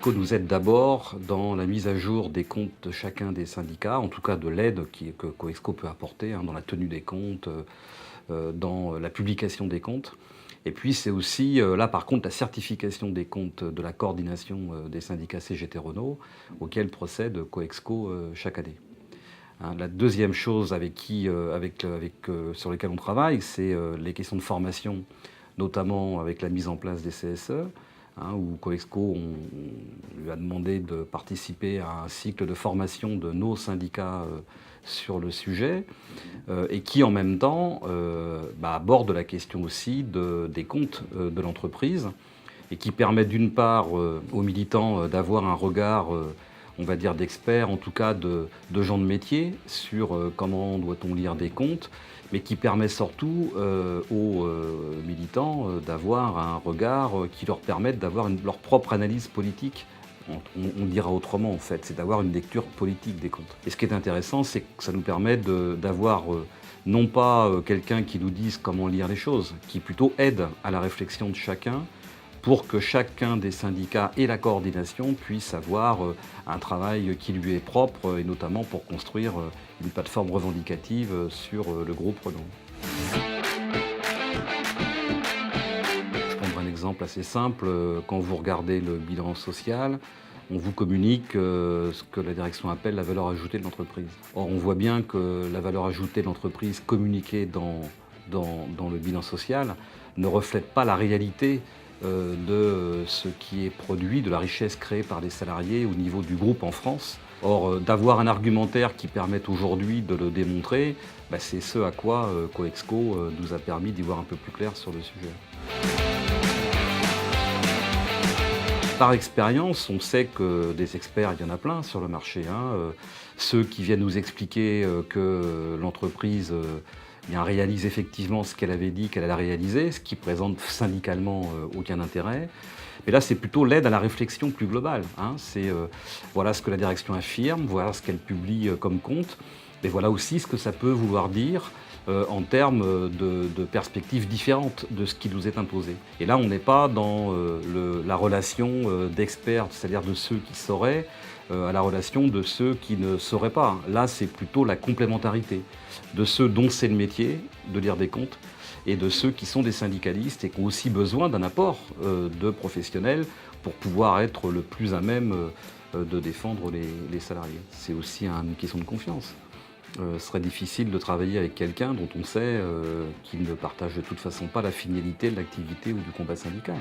Coexco nous aide d'abord dans la mise à jour des comptes de chacun des syndicats, en tout cas de l'aide que Coexco peut apporter dans la tenue des comptes, dans la publication des comptes. Et puis c'est aussi, là par contre, la certification des comptes de la coordination des syndicats CGT Renault, auquel procède Coexco chaque année. La deuxième chose sur lesquelles on travaille, c'est les questions de formation, notamment avec la mise en place des CSE, où Coexco on lui a demandé de participer à un cycle de formation de nos syndicats sur le sujet, et qui en même temps aborde la question aussi des comptes de l'entreprise, et qui permet d'une part aux militants d'avoir un regard on va dire d'experts, en tout cas de gens de métier, sur comment doit-on lire des comptes, mais qui permet surtout aux militants d'avoir un regard qui leur permette d'avoir leur propre analyse politique. On dira autrement en fait, c'est d'avoir une lecture politique des comptes. Et ce qui est intéressant, c'est que ça nous permet d'avoir non pas quelqu'un qui nous dise comment lire les choses, qui plutôt aide à la réflexion de chacun, pour que chacun des syndicats et la coordination puissent avoir un travail qui lui est propre, et notamment pour construire une plateforme revendicative sur le groupe Renault. Je prendrai un exemple assez simple. Quand vous regardez le bilan social, on vous communique ce que la direction appelle la valeur ajoutée de l'entreprise. Or, on voit bien que la valeur ajoutée de l'entreprise communiquée dans le bilan social ne reflète pas la réalité de ce qui est produit, de la richesse créée par les salariés au niveau du groupe en France. Or, d'avoir un argumentaire qui permette aujourd'hui de le démontrer, c'est ce à quoi Coexco nous a permis d'y voir un peu plus clair sur le sujet. Par expérience, on sait que des experts, il y en a plein sur le marché. Ceux qui viennent nous expliquer que l'entreprise réalise effectivement ce qu'elle avait dit qu'elle allait réaliser, ce qui présente syndicalement aucun intérêt. Mais là, c'est plutôt l'aide à la réflexion plus globale. C'est voilà ce que la direction affirme, voilà ce qu'elle publie comme compte, mais voilà aussi ce que ça peut vouloir dire en termes de perspectives différentes de ce qui nous est imposé. Et là, on n'est pas dans la relation d'experts, c'est-à-dire de ceux qui sauraient, à la relation de ceux qui ne sauraient pas. Là, c'est plutôt la complémentarité de ceux dont c'est le métier de lire des comptes et de ceux qui sont des syndicalistes et qui ont aussi besoin d'un apport de professionnels pour pouvoir être le plus à même de défendre les salariés. C'est aussi une question de confiance. Ce serait difficile de travailler avec quelqu'un dont on sait qu'il ne partage de toute façon pas la finalité de l'activité ou du combat syndical.